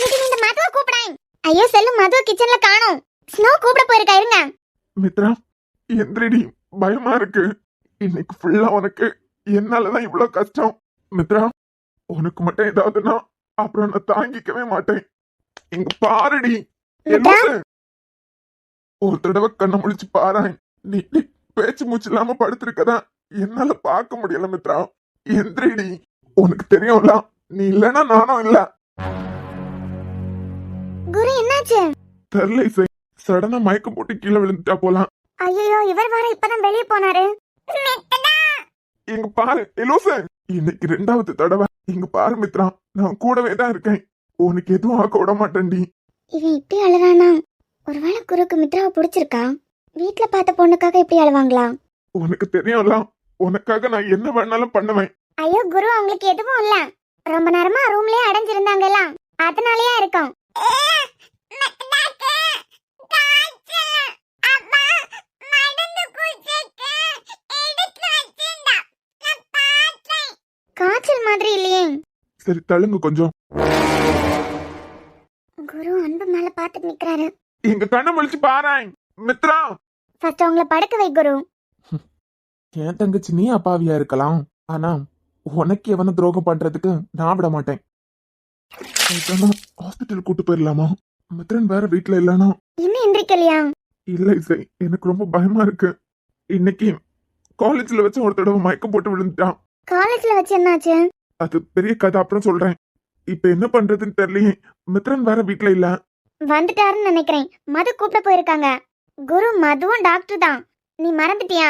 இது இந்த மதுவை கூப்பிடாய். ஐயோ செல்லும், மது கிச்சன்ல காணோம். ஸ்னோ கூப்பிட போயிருக்கா, இருங்க. மித்ரா எந்திரடி, பயமா இருக்கு. இன்னைக்கு ஃபுல்லா உனக்கு என்னாலதான் இவ்வளவு கஷ்டம். மித்ரா உனக்கு மட்டும் ஏதாவதுன்னா அப்புறம் நான் தாங்கிக்கவே மாட்டேன். இங்க பாருடி. ஒரு தடவை கண்ணை முழிச்சு பாராய். நீ பேச்சு மூச்சு இல்லாம படுத்திருக்கதா என்னால பார்க்க முடியல மித்ரா. எந்திரடி, உனக்கு தெரியும்ல, நீ இல்லனா நானும் இல்ல. குரு என்னாச்சு? தெரியல இசை, சடனா மயக்கம் போட்டு கீழே விழுந்துட்டா போலாம். ஐயோ இவர் வர இப்பதான் வெளியே போனாரு. இங்க பாரு எலோச, இன்னைக்கு 2வது தடவை இங்க பாரு மித்ரா, நான் கூடவே தான் இருக்கேன். உனக்கு எதுவும் ஆக்க விட மாட்டேன்டி. இவன் இப்படி அழுறானா? ஒருவேளை குருக்கு மித்ராவை பிடிச்சிருக்கா? வீட்ல பார்த்த பொண்ணுக்காக இப்படி அழுவாங்களா? உனக்கு தெரியும்ல, உனக்காக நான் என்ன வேணாலும் பண்ணுவேன். ஐயோ குரு, அவங்களுக்கு எதுவும் இல்ல. ரொம்ப நேரமா ரூம்லயே அடைஞ்சிருந்தாங்கல்ல, அதனாலயே இருக்கும். காய்ச்சல் மாதிரி இல்லையே. சரி தள்ளுங்க கொஞ்சம். குரு அன்பு மேல பாத்துட்டு நிக்கிறாரு. எங்க கண்ணை முழிச்சு பாறேன் மித்ரா. ஃபர்ஸ்ட் அவங்கள படுக்க வை குரு. என் தங்கச்சி நீ அப்பாவியா இருக்கலாம், ஆனா உனக்கு எவன துரோகம் பண்றதுக்கு நான் விட மாட்டேன். ஹாஸ்பிட்டல் கூட்டு போயிடலாமா? மித்ரன் வேற வீட்டுல இல்லனா? இன்னும் எந்திரிக்கலையா? இல்ல இசை, எனக்கு ரொம்ப பயமா இருக்கு. இன்னைக்கு காலேஜ்ல வச்சு ஒரு தடவை மயக்கம் போட்டு விழுந்துட்டான். காலேஜ்ல வச்சு என்னாச்சு? அது பெரிய கதை, அப்புறம் சொல்றேன். இப்ப என்ன பண்றதுன்னு தெரியலையே. மித்ரன் வேற வீட்டுல இல்ல. வந்துட்டாருன்னு நினைக்கிறேன். மது கூப்பிட போயிருக்காங்க. குரு, மதுவும் டாக்டர் தான். நீ மறந்துட்டியா?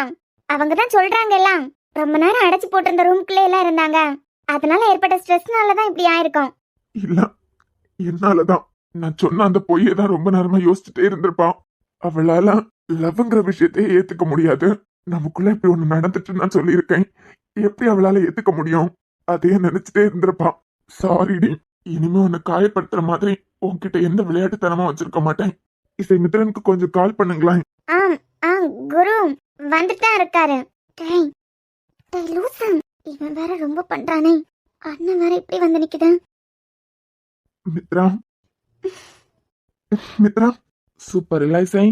அவங்க தான் சொல்றாங்க எல்லாம். ரொம்ப நேரம் அடைச்சு போட்டிருந்த ரூம்குள்ளே எல்லாம் இருந்தாங்க. அதனால ஏற்பட்ட ஸ்ட்ரெஸ்னால தான் இப்படி ஆயிருக்கும். இல்ல, என்னாலதான். நான் சொன்ன அந்த பொய்யை தான் ரொம்ப நேரமா யோசிச்சுட்டே இருந்திருப்பான். அவளால லவ்ங்கிற விஷயத்தையே ஏத்துக்க முடியாது. நமக்குள்ள இப்படி ஒண்ணு நடந்துட்டு நான் சொல்லியிருக்கேன். எப்படி அவளால ஏத்துக்க முடியும்? அதையே நினைச்சிட்டே இருந்திருப்பான். சாரிடி, இனிமே உன்னை காயப்படுத்துற மாதிரி உன்கிட்ட எந்த விளையாட்டுத்தனமா வச்சிருக்க மாட்டேன். இசை மித்ரனுக்கு கொஞ்சம் கால் பண்ணுங்களேன். ஆம் ஆ குரு வந்துட்டு தான் இருக்காரு. டேய் டேய் லூசு, இவன் வேற ரொம்ப பண்றானே. அண்ணன் வேற இப்படி வந்து நிக்குது. மித்ரா மித்ரா சூப்பர் இல்ல இசை?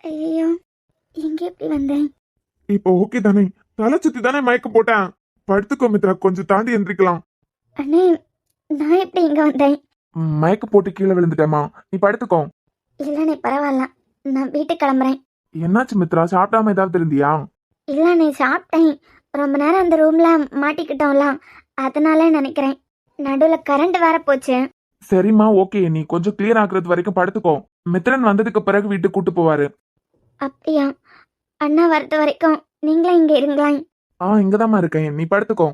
ஐயோ இங்க எப்படி வந்தேன்? இப்போ ஓகே தானே? தலை சுத்தி தானே மயக்கம் போட்டேன். படுத்துக்கோ மித்ரா, கொஞ்சம் தாண்டி எந்திரிக்கலாம். அண்ணே நான் எப்படி இங்க வந்தேன்? மயக்க போட்டு கீழே விழுந்துட்டேமா, நீ படுத்துக்கோ. இல்லண்ணே பரவாயில்ல, நான் வீட்டுக்கு கிளம்புறேன். என்னாச்சு மித்ரா, சாப்பிடாம ஏதாவது இருந்தியா? இல்லண்ணே சாப்பிட்டேன். ரொம்ப நேரம் அந்த ரூம்ல மாட்டிக்கிட்டோம்ல, அதனால நினைக்கிறேன். நடுவுல கரண்ட் வேற போச்சு. சரிம்மா ஓகே, நீ கொஞ்சம் கிளியர் ஆகுறது வரைக்கும் படுத்துக்கோ. மித்ரன் வந்ததுக்கு பிறகு வீட்டுக்கு கூட்டு போவாரு. அப்படியா? அண்ணா வரது வரைக்கும் நீங்களும் இங்க இருங்களேன். இங்கதாம்மா இருக்கேன், நீ படுத்துக்கோ.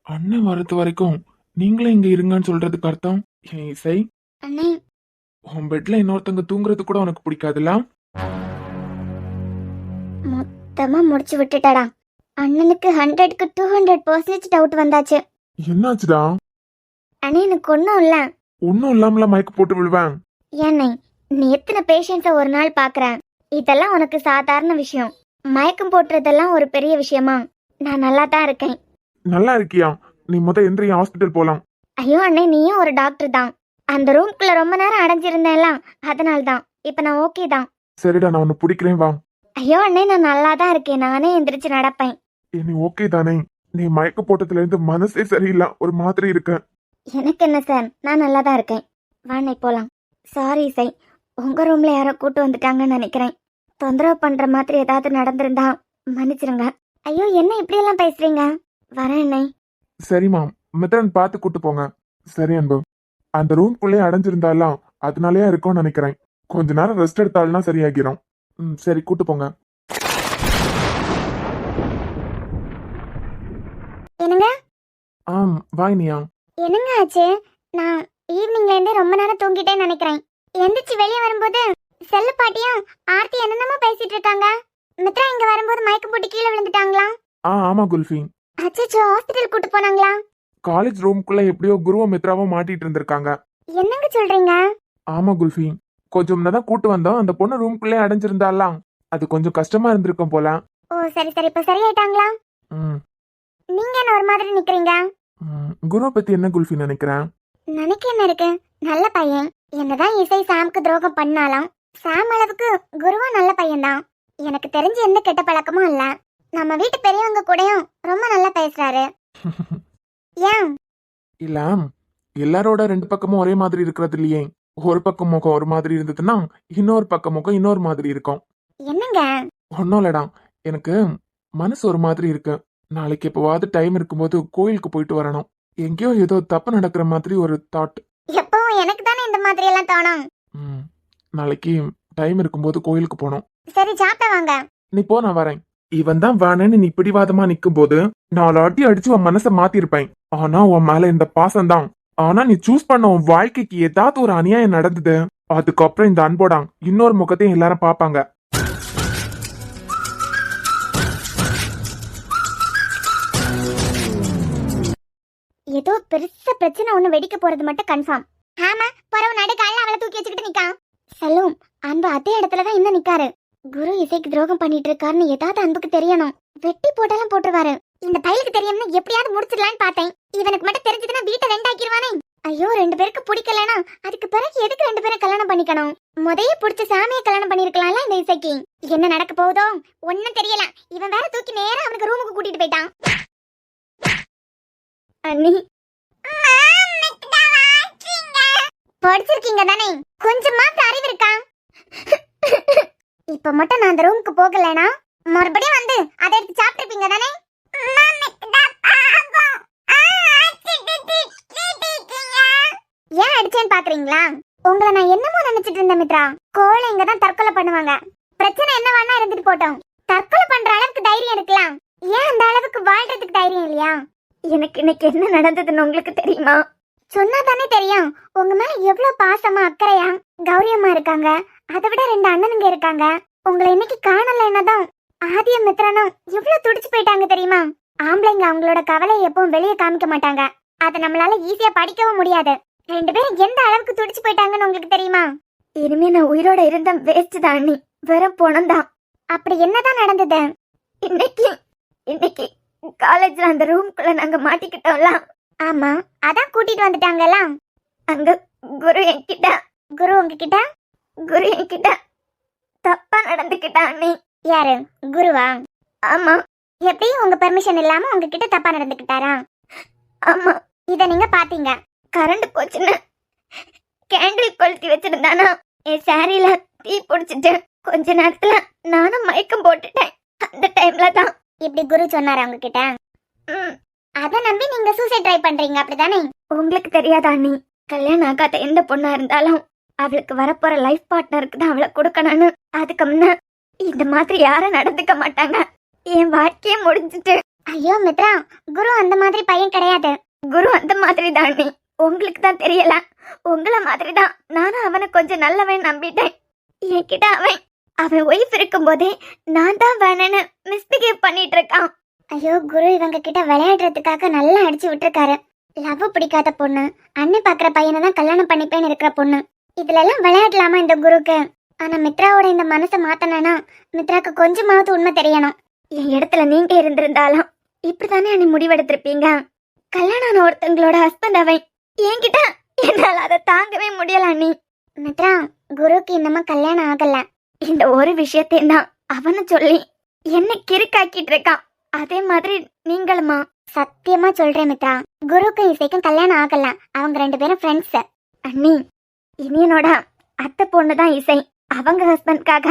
அண்ணன் வரது வரைக்கும் நீங்களே இங்க இருங்கன்னு சொல்றதுக்கு அர்த்தம்? ஏன் இசை, அண்ணே உன் பெட்ல இன்னொருத்தங்க தூங்குறது கூட உனக்கு பிடிக்காதுல்ல? மொத்தமா முடிச்சு விட்டுட்டடா. அண்ணனுக்கு 100க்கு 200% டவுட் வந்தாச்சு. என்னாச்சுடா? அண்ணே எனக்கு ஒன்றும் இல்ல. ஒன்னும் இல்லாமல மயக்க போட்டு விழுவேன். ஏண்ணே, நீ எத்தனை பேஷண்ட்ஸை ஒரு நாள் பாக்குறேன். இதெல்லாம் உனக்கு சாதாரண விஷயம். மயக்கம் போட்டுறதெல்லாம் ஒரு பெரிய விஷயமா? நான் நல்லா தான் இருக்கேன். நல்லா இருக்கியா? நீ எந்திரி, ஹாஸ்பிட்டல் போலாம். ஐயோ அண்ணே, நீயும் ஒரு டாக்டர் தான். அந்த ரூம்குள்ள ரொம்ப நேரம் அடைஞ்சிருந்தேன்ல, அதனால தான். இப்ப நான் ஓகே தான். சரிடா, நான் உன்னை பிடிக்கிறேன், வா. ஐயோ அண்ணே, நான் நல்லா தான் இருக்கேன். நானே எந்திரிச்சு நடப்பேன். நீ ஓகே தானே? நீ மயக்க போட்டதுல இருந்து மனசே சரியில்லை, ஒரு மாதிரி இருக்க. எனக்கு என்ன சார், நான் நல்லா தான் இருக்கேன். வாண்ணே போலாம். சாரி இசை, உங்க ரூம்ல யாரோ கூட்டு வந்துட்டாங்கன்னு நினைக்கிறேன். தொந்தரவு பண்ற மாதிரி ஏதாவது நடந்திருந்தா மன்னிச்சிருங்க. ஐயோ என்ன இப்படி எல்லாம் பேசுறீங்க? வரேன் அண்ணே. சரிம்மா, மித்ரன் பார்த்து கூட்டு போங்க. சரி அன்பு, அந்த ரூம்குள்ளே அடைஞ்சிருந்தாலாம் அதனாலயா இருக்கும்னு நினைக்கிறேன். கொஞ்ச நேரம் ரெஸ்ட் எடுத்தாள்னா சரியாகிரும். சரி கூட்டு போங்க. என்னங்க? வாய்னியா? என்னங்க ஆச்சு? நான் ஈவினிங்ல இருந்தே ரொம்ப நேரம் தூங்கிட்டேன்னு நினைக்கிறேன். எந்திரிச்சு வெளியே வரும்போது செல்லு பாட்டியும் ஆர்த்தி என்னென்னமோ பேசிட்டு இருக்காங்க. மித்ரா இங்க வரும்போது மயக்கம் போட்டு கீழே விழுந்துட்டாங்களா? ஆமா குல்ஃபி. அச்சச்சோ, ஹாஸ்பிடல் கூட்டு போனாங்களா? காலேஜ் ரூம்குள்ள எப்படியோ குருவும் மித்ராவும் மாட்டிட்டு இருந்திருக்காங்க. என்னங்க சொல்றீங்க? ஆமா குல்ஃபி, கொஞ்சம் முன்னதான் கூட்டு வந்தோம். அந்த பொண்ணு ரூம்குள்ளே அடைஞ்சிருந்தாலாம். அது கொஞ்சம் கஷ்டமா இருந்திருக்கும் போல. ஓ சரி சரி, இப்ப சரியாயிட்டாங்களா? நீங்க என்ன ஒரு மாதிரி நிக்கிறீங்க? குரு பத்தி என்ன குல்ஃபி நினைக்கிறேன்? நினைக்க என்ன இருக்கு, நல்ல பையன். என்னதான் இசை சாம்க்கு துரோகம் பண்ணாலும் சாம் அளவுக்கு குருவும் நல்ல பையன்தான். எனக்கு தெரிஞ்சு எந்த கெட்ட பழக்கமும் இல்ல. நம்ம வீட்டு பெரியவங்க கூடயும் ரொம்ப நல்லா பேசுறாரு. ஏன்? இல்ல, எல்லாரோட 2 பக்கமும் ஒரே மாதிரி இருக்கிறது இல்லையே. ஒரு பக்கம் முகம் ஒரு மாதிரி இருந்ததுன்னா இன்னொரு பக்கம் முகம் இன்னொரு மாதிரி இருக்கும். என்னங்க? ஒன்னும் இல்லடா, எனக்கு மனசு ஒரு மாதிரி இருக்கு. நாளைக்கு எப்பவாவது டைம் இருக்கும்போது கோயிலுக்கு போயிட்டு வரணும். எங்கேயோ ஏதோ தப்பு நடக்கிற மாதிரி ஒரு தாட். எப்பவும் எனக்கு தானே இந்த மாதிரி எல்லாம் தோணும். நாளைக்கு டைம் இருக்கும்போது கோயிலுக்கு போனோம். சரி சாப்பிட வாங்க. நீ போ, நான் வரேன். இவன் தான் வேணேன்னு நீ பிடிவாதமா நிக்கும் போது 4 அடி அடிச்சு உன் மனசை மாத்திருப்பேன். ஆனா உன் மேல இந்த பாசம் தான். ஆனா நீ சூஸ் பண்ண உன் வாழ்க்கைக்கு ஏதாவது ஒரு அநியாயம் நடந்தது, அதுக்கப்புறம் இந்த அன்போடாங் இன்னொரு முகத்தையும் எல்லாரும் பாப்பாங்க. ஏதோ பெருசா பிரச்சனை ஒண்ணு வெடிக்க போறது மட்டும் கன்ஃபார்ம். ஆமா, பரவ நடு காலையில அவளை தூக்கி வச்சுக்கிட்டு நிக்கான். செல்லும் அன்பு அதே இடத்துலதான் இன்னும் நிக்காரு. குரு இசைக்கு துரோகம் பண்ணிட்டு இருக்காருன்னு ஏதாவது அன்புக்கு தெரியணும். வெட்டி போட்டாலும் போட்டுருவாரு. இந்த பையலுக்கு தெரியும்னு எப்படியாவது முடிச்சிடலான்னு பார்த்தேன். இவனுக்கு மட்டும் தெரிஞ்சதுன்னா வீட்டை ரெண்டாக்கிடுவானே. ஐயோ, 2 பேருக்கு பிடிக்கலனா அதுக்கு பிறகு எதுக்கு 2 பேரும் கல்யாணம் பண்ணிக்கணும்? முதைய பிடிச்ச சாமியை கல்யாணம் பண்ணிருக்கலாம்ல இந்த இசைக்கு. என்ன நடக்க போகுதோ ஒன்னும் தெரியல. இவன் வேற தூக்கி நேரா அவனுக்கு ரூமுக்கு கூட்டிட்டு போயிட்டான். அண்ணி, படிச்சிருக்கீங்க தானே, கொஞ்சமா அறிவு இருக்கா? இப்ப மட்டும் நான் அந்த ரூமுக்கு போகலனா மறுபடியும் வந்து அதை எடுத்து சாப்பிட்டுருப்பீங்க தானே. ஏன் அடிச்சேன்னு பாக்குறீங்களா? உங்களை நான் என்னமோ நினைச்சிட்டு இருந்தேன் மித்ரா. கோழைங்க தான் தற்கொலை பண்ணுவாங்க. பிரச்சனை என்ன வேணா இருந்துட்டு போட்டோம். தற்கொலை பண்ற அளவுக்கு தைரியம் இருக்கலாம், ஏன் அந்த அளவுக்கு வாழ்றதுக்கு தைரியம் இல்லையா? எனக்கு இன்னைக்கு என்ன நடந்ததுன்னு உங்களுக்கு தெரியுமா? சொன்னா தானே தெரியும். உங்க மேல எவ்வளவு பாசமா அக்கறையா கௌரியமா இருக்காங்க. அதை விட 2 அண்ணனுங்க இருக்காங்க. உங்களை இன்னைக்கு காணல என்னதான் ஆதியும் மித்ரனும் எவ்வளவு துடிச்சு போயிட்டாங்க தெரியுமா? ஆம்பளைங்க அவங்களோட கவலையை எப்பவும் வெளியே காமிக்க மாட்டாங்க. அதை நம்மளால ஈஸியா படிக்கவும் முடியாது. 2 பேரும் எந்த அளவுக்கு துடிச்சு போயிட்டாங்கன்னு உங்களுக்கு தெரியுமா? இனிமே நான் உயிரோட இருந்த வேஸ்ட் தான் அண்ணி, வெறும் போனம் தான். அப்படி என்னதான் நடந்தது? இன்னைக்கு காலேஜ்ல அந்த ரூம்குள்ள நாங்க மாட்டிக்கிட்டோம்ல. ஆமா, அதான் கூட்டிட்டு வந்துட்டாங்கல்ல. அங்க குரு உங்ககிட்ட தப்பா நடந்துக்கிட்டா அண்ணி. யாரு, குருவா? ஆமா. எப்படி உங்க பெர்மிஷன் இல்லாம உங்ககிட்ட தப்பா நடந்துக்கிட்டாரா? ஆமா. இத நீங்க பாத்தீங்க. கரண்ட் போச்சுன்னு கேண்டில் கொளுத்தி வச்சிருந்தானா, என் சாரியில தீ பிடிச்சிட்டு கொஞ்ச நேரத்துல நானும் மயக்கம் போட்டுட்டேன். அந்த டைம்ல தான் இப்படி குரு சொன்னாரு அவங்க கிட்ட. அத நம்பி நீங்க சூசைட் ட்ரை பண்றீங்க, அப்படிதானே? உங்களுக்கு தெரியாதா அண்ணி, கல்யாணம் ஆகாத எந்த பொண்ணா இருந்தாலும் அவளுக்கு வரப்போற லைஃப் பார்ட்னருக்கு தான் அவளை கொடுக்கணும்னு. அதுக்கு முன்ன இந்த மாதிரி யாரும் நடந்துக்க மாட்டாங்க. என் வாழ்க்கையே முடிஞ்சிட்டு. ஐயோ மித்ரா, குரு அந்த மாதிரி பையன் கிடையாது. குரு அந்த மாதிரி தான் அண்ணி, உங்களுக்கு தான் தெரியல. உங்களை மாதிரி தான் நானும் அவனை கொஞ்சம் நல்லவன் நம்பிட்டேன். என்கிட்ட அவன் ஒய்ஃப் இருக்கும் போதே நான் தான் வேணும்னு மிஸ்பிஹேவ் பண்ணிட்டு இருக்கான். ஐயோ, குரு இவங்க கிட்ட விளையாடுறதுக்காக நல்லா அடிச்சு விட்டுருக்காரு. லவ் பிடிக்காத பொண்ணு, அண்ணி பாக்குற பையனை தான் கல்யாணம் பண்ணிப்பேன்னு இருக்கிற பொண்ணு, இதுல எல்லாம் விளையாடலாமா இந்த குருக்கு? ஆனா மித்ராவோட இந்த மனசை மாத்தனா மித்ராக்கு கொஞ்சமாவது உண்மை தெரியணும். என் இடத்துல நீங்க இருந்திருந்தாலும் இப்படித்தானே அண்ணி முடிவெடுத்திருப்பீங்க. கல்யாணம் ஆன ஒருத்தங்களோட ஹஸ்பண்ட் அவன். என்கிட்ட என்னால அதை தாங்கவே முடியல அண்ணி. மித்ரா, குருக்கு இன்னமும் கல்யாணம் ஆகல. இந்த ஒரு விஷயத்தையும் தான் அவனு சொல்லி என்ன கிறுக்காக்கிட்டு இருக்கான். அதே மாதிரி நீங்களுமா? சத்தியமா சொல்றேன் மித்ரா, குருக்கும் இசைக்கும் கல்யாணம் ஆகல. அவங்க 2 பேரும் ஃப்ரெண்ட்ஸ். அண்ணி, இனியனோட அத்தை பொண்ணு தான் இசை. அவங்க ஹஸ்பண்ட்காக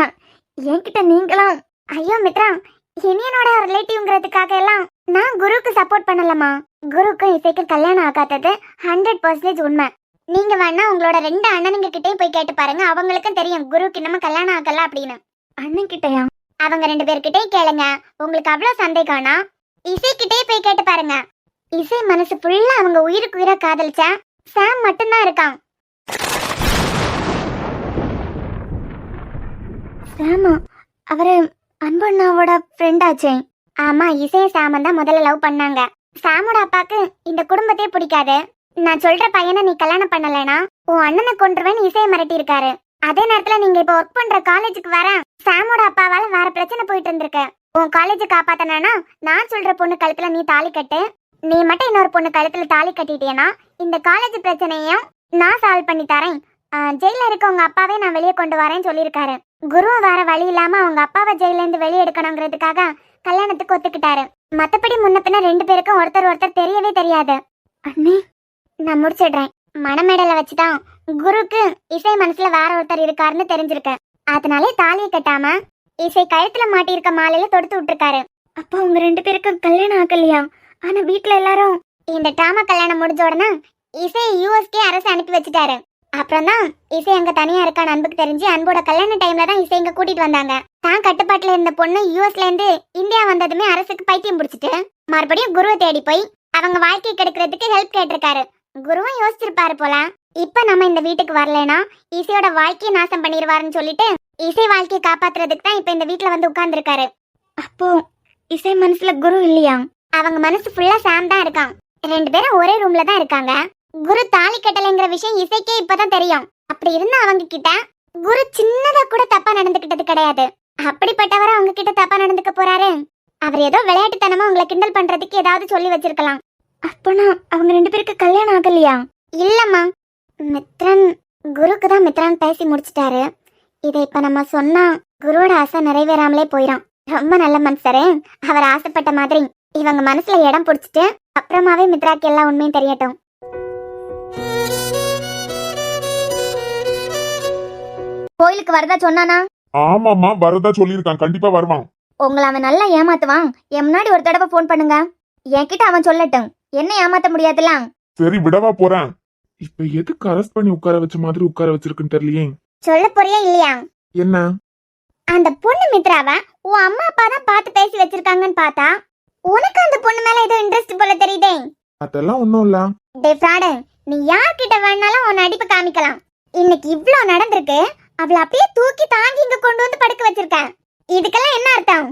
என்கிட்ட நீங்களும். ஐயோ மித்ரா, இனியனோட ரிலேட்டிவ்ங்கிறதுக்காக எல்லாம் நான் குருக்கு சப்போர்ட் பண்ணலமா. குருக்கும் இசைக்கும் கல்யாணம் ஆகாதது 100% உண்மை. நீங்க வேணா உங்களோட 2 அண்ணனுங்க கிட்டே போய் கேட்டு பாருங்க, அவங்களுக்கும் தெரியும் குருக்கு இன்னமும் கல்யாணம் ஆகல அப்படின்னு. அண்ணன் கிட்டயா? அவங்க 2 பேர்கிட்டே கேளுங்க. உங்களுக்கு அவ்வளவு சந்தேகம்னா இசை கிட்டே போய் கேட்டு பாருங்க. இசை மனசு ஃபுல்லா அவங்க உயிருக்கு உயிரா காதலிச்ச சாம் மட்டும்தான் இருக்கான். சாமா? அவரு அன்பண்ணாவோட ஃப்ரெண்ட் ஆச்சே. ஆமா, இசைய சாமன் தான் முதல்ல லவ் பண்ணாங்க. சாமோட அப்பாக்கு இந்த குடும்பத்தையே பிடிக்காது. நான் சொல்ற பையனை நீ கல்யாணம் பண்ணலனா உன் அண்ணனை கொன்றுவேன்னு இசையை மிரட்டி இருக்காரு. அதே நேரத்துல நீங்க இப்ப ஒர்க் பண்ற காலேஜுக்கு வர சாமோட அப்பாவால வேற பிரச்சனை போயிட்டு இருந்திருக்கு. உன் காலேஜ் காப்பாத்தனா நான் சொல்ற பொண்ணு கழுத்துல நீ தாலி கட்டு. நீ மட்டும் இன்னொரு பொண்ணு கழுத்துல தாலி கட்டிட்டேனா இந்த காலேஜ் பிரச்சனையும் நான் சால்வ் பண்ணி தரேன். ஜெயில இருக்க உங்க அப்பாவே நான் வெளியே கொண்டு வரேன்னு சொல்லியிருக்காரு. குருவும் வேற வழி இல்லாம அவங்க அப்பாவை ஜெயில இருந்து வெளியே எடுக்கணுங்கிறதுக்காக கல்யாணத்துக்கு ஒத்துக்கிட்டாரு. மத்தபடி முன்ன பின்ன 2 பேருக்கும் ஒருத்தர் தெரியவே தெரியாது. அண்ணே, நான் முடிச்சிடுறேன். மணமேடல வச்சுதான் குருக்கு இசை மனசுல வேற ஒருத்தர் இருக்காருன்னு தெரிஞ்சிருக்கு. அதனாலே தாலியை கட்டாம இசை கழுத்துல மாட்டியிருக்க மாலையில தொடுத்து விட்டுருக்காரு. அப்போ உங்க 2 பேருக்கும் கல்யாணம் ஆகலையா? ஆனா வீட்டுல எல்லாரும் இந்த டிராமா கல்யாணம் முடிஞ்ச உடனே இசை யூஎஸ்கே அரசு அனுப்பி வச்சுட்டாரு. அப்புறம் தான் இசை அங்க தனியா இருக்கான்னு அன்புக்கு தெரிஞ்சு அன்போட கல்யாண டைம்ல தான் இசை இங்க கூட்டிட்டு வந்தாங்க. தான் கட்டுப்பாட்டுல இருந்த பொண்ணு யூஎஸ்ல இருந்து இந்தியா வந்ததுமே அரசுக்கு பைத்தியம் பிடிச்சிட்டு மறுபடியும் குருவை தேடி போய் அவங்க வாழ்க்கை கெடுக்கிறதுக்கு ஹெல்ப் கேட்டிருக்காரு. குருவும் யோசிச்சிருப்பாரு போல, இப்ப நம்ம இந்த வீட்டுக்கு வரலனா இசையோட வாழ்க்கையை நாசம் பண்ணிடுவாருன்னு சொல்லிட்டு இசை வாழ்க்கையை காப்பாத்துறதுக்கு தான் இப்ப இந்த வீட்டுல வந்து உட்கார்ந்துருக்காரு. அப்போ இசை மனசுல குரு இல்லையா? அவங்க மனசு ஃபுல்லா சாம் தான் இருக்கான். 2 பேரும் ஒரே ரூம்ல தான் இருக்காங்க. குரு தாலி கட்டலைங்கிற விஷயம் இசைக்கே இப்பதான் தெரியும். அப்படி இருந்தா அவங்க கிட்ட குரு சின்னதா கூட தப்பா நடந்துகிட்டது கிடையாது. அப்படிப்பட்டவரை அவங்க கிட்ட தப்பா நடந்துக்க போறாரு. அவர் ஏதோ விளையாட்டுத்தனமா உங்களை கிண்டல் பண்றதுக்கு ஏதாவது சொல்லி வச்சிருக்கலாம். அப்பனா அவங்க 2 பேருக்கு கல்யாணம் ஆகலையா? இல்லம்மா, மித்ரன் குருக்கு தான் மித்ரன் பேசி முடிச்சிட்டாரு. இதை இப்ப நம்ம சொன்னா குருவோட ஆசை நிறைவேறாமலே போயிடும். ரொம்ப நல்ல மனுஷரே, அவர் ஆசைப்பட்ட மாதிரி இவங்க மனசுல இடம் பிடிச்சிட்டு அப்புறமாவே மித்ராக்கு எல்லா உண்மையும் தெரியட்டும். கோயிலுக்கு வரதா சொன்னானா? ஆமாமா, வரதா சொல்லியிருக்கான். கண்டிப்பா வருவான். உங்களை அவன் நல்லா ஏமாத்துவான். என் முன்னாடி ஒரு தடவை போன் பண்ணுங்க, என்கிட்ட அவன் சொல்லட்டும். என்ன ஏமாத்த முடியாதுல. சரி, விடவா போறேன். இப்ப எதுக்கு அரெஸ்ட் பண்ணி உட்கார வச்ச மாதிரி உட்கார வச்சிருக்குன்னு தெரியலையே. சொல்ல போறியா இல்லையா? என்ன? அந்த பொண்ணு மித்ராவ உன் அம்மா அப்பா தான் பார்த்து பேசி வச்சிருக்காங்கன்னு பார்த்தா உனக்கு அந்த பொண்ணு மேல ஏதோ இன்ட்ரெஸ்ட் போல தெரியுதே. அதெல்லாம் ஒண்ணும் இல்ல. டே ஃப்ராடு, நீ யார்கிட்ட வேணாலும் உன் நடிப்பு காமிக்கலாம். இன்னைக்கு இவ்ளோ நடந்திருக்கு, அவளை அப்படியே தூக்கி தாங்கி இங்க கொண்டு வந்து படுக்க வச்சிருக்க. இதுக்கெல்லாம் என்ன அர்த்தம்?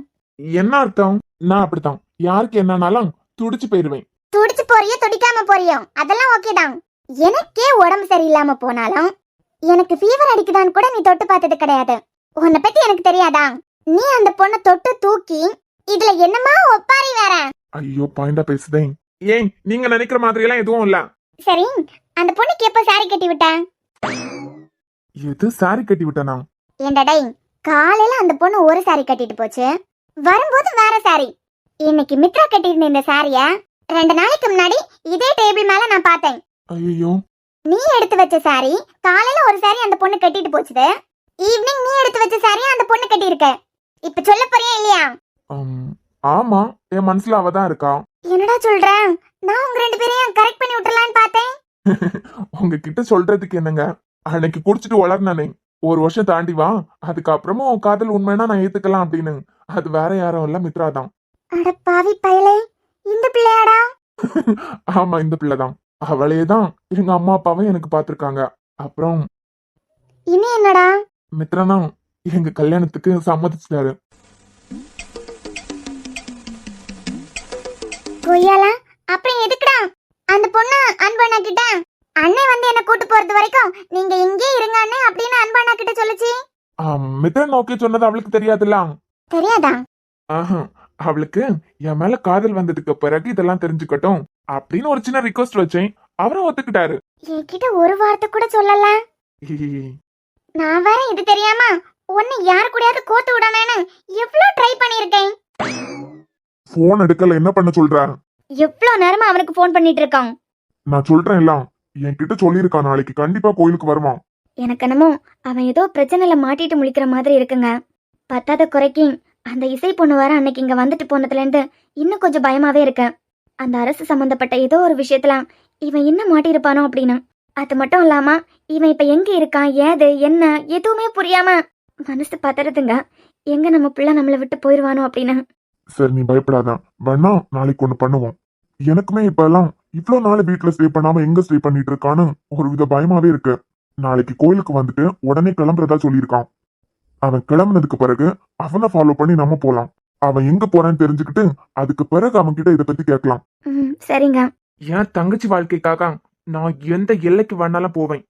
என்ன அர்த்தம்? நான் அப்படித்தான், யாருக்கு என்னன்னாலும் துடிச்சு போயிருவேன். துடிச்சு போறியோ துடிக்காம போறியோ அதெல்லாம் ஓகே தான். எனக்கே உடம்பு சரியில்லாம போனாலும் எனக்கு ஃபீவர் அடிக்குதான்னு கூட நீ தொட்டு பார்த்தது கிடையாது. உன்னை பத்தி எனக்கு தெரியாதா? நீ அந்த பொண்ணை தொட்டு தூக்கி இதுல என்னமா ஒப்பாரி வேற. ஐயோ, பாயிண்டா பேசுதேன். ஏன் நீங்க நினைக்கிற மாதிரி எல்லாம் எதுவும் இல்ல. சரி, அந்த பொண்ணுக்கு எப்ப சாரி கட்டி விட்ட? எது சாரி கட்டி விட்டனா? ஏண்டடை, காலையில அந்த பொண்ணு ஒரு சாரி கட்டிட்டு போச்சு, வரும்போது வேற சாரி. இன்னைக்கு மித்ரா கட்டியிருந்த இந்த சாரிய 2 நாளைக்கு முன்னாடி இதே டேபிள் மேல நான் பார்த்தேன். ஐயோ, நீ எடுத்து வச்ச சாரி காலையில ஒரு சாரி அந்த பொண்ணு கட்டிட்டு போச்சுது. ஈவினிங் நீ எடுத்து வச்ச சாரி அந்த பொண்ணு கட்டி இருக்க. இப்ப சொல்ல போறியா இல்லையா? ஆமா, என் மனசுல அவதான் இருக்கா. என்னடா சொல்ற? நான் உங்க 2 பேரையும் கரெக்ட் பண்ணி விட்டுறலான்னு பார்த்தேன். உங்ககிட்ட சொல்றதுக்கு என்னங்க, அன்னைக்கு குடிச்சிட்டு வளர்னானே, 1 வருஷம் தாண்டி வா, அதுக்கப்புறமும் உன் காதல் உண்மைனா நான் ஏத்துக்கலாம் அப்படின்னு. அது வேற யாரும் இல்ல, மித்ரா தான். அட பாவி பயலே, இந்த பிள்ளையாடா? ஆமா, இந்த பிள்ளைதான். அவளேதான் எங்க அம்மா அப்பாவும் எனக்கு பாத்திருக்காங்க. அப்புறம் இனி என்னடா? மித்ரனா எங்க கல்யாணத்துக்கு சம்மதிச்சிட்டாரு. கொய்யால, அப்புறம் எதுக்குடா அந்த பொண்ணு அன்பண்ணா கிட்ட அண்ணே வந்து என்ன கூட்டு போறது வரைக்கும் நீங்க இங்கே இருங்க அண்ணே அப்படின்னு அன்பண்ணா கிட்ட சொல்லுச்சு? மித்ரன் ஓகே சொன்னது அவளுக்கு தெரியாதுல்ல. தெரியாதா? ஆஹா, அவளுக்கு என் மேல காதல் வந்ததுக்கு பிறகு இதெல்லாம் தெரிஞ்சுக்கட்டும் அப்படின்னு ஒரு சின்ன ரிக்வஸ்ட் வச்சேன். அவரும் ஒத்துக்கிட்டாரு. என்கிட்ட ஒரு வார்த்தை கூட சொல்லல. நான் வேற இது தெரியாம உன்னை யாரு கூடயாவது கோத்து விடணும்னு எவ்வளவு ட்ரை பண்ணிருக்கேன். போன் எடுக்கல, என்ன பண்ண சொல்ற? எவ்வளவு நேரமா அவனுக்கு போன் பண்ணிட்டு இருக்கான். நான் சொல்றேன் இல்ல, என்கிட்ட சொல்லியிருக்கான் நாளைக்கு கண்டிப்பா கோயிலுக்கு வருவான். எனக்கு என்னமோ அவன் ஏதோ பிரச்சனையில மாட்டிட்டு முழிக்கிற மாதிரி இருக்குங்க. பத்தாத குறைக்கு அந்த இசை பொண்ணு வர அன்னைக்கு இங்க வந்துட்டு போனதுல இருந்து இன்னும் கொஞ்சம் பயமாவே இருக்கேன். அந்த அரசு சம்பந்தப்பட்ட ஏதோ ஒரு விஷயத்துல இவன் இன்னும் மாட்டிருப்பானோ அப்படின்னு. அது மட்டும் இல்லாம இவன் இப்ப எங்க இருக்கான், ஏது என்ன எதுவுமே புரியாம மனசு பதறதுங்க. எங்க நம்ம பிள்ளை நம்மளை விட்டு போயிருவானோ அப்படின்னு. சரி, நீ பயப்படாத. வேணா நாளைக்கு ஒண்ணு பண்ணுவோம். எனக்குமே இப்ப எல்லாம் இவ்வளவு நாள் வீட்டுல ஸ்டே பண்ணாம எங்க ஸ்டே பண்ணிட்டு இருக்கான்னு ஒரு வித பயமாவே இருக்கு. நாளைக்கு கோயிலுக்கு வந்துட்டு உடனே கிளம்புறதா சொல்லியிருக்கான். அவன் கிளம்புனதுக்கு பிறகு அவனை ஃபாலோ பண்ணி நம்ம போலாம். அவன் எங்க போறான்னு தெரிஞ்சுக்கிட்டு அதுக்கு பிறகு அவன் கிட்ட இதை பத்தி கேட்கலாம். சரிங்க. என் தங்கச்சி வாழ்க்கைக்காக நான் எந்த எல்லைக்கு வேணாலும் போவேன்.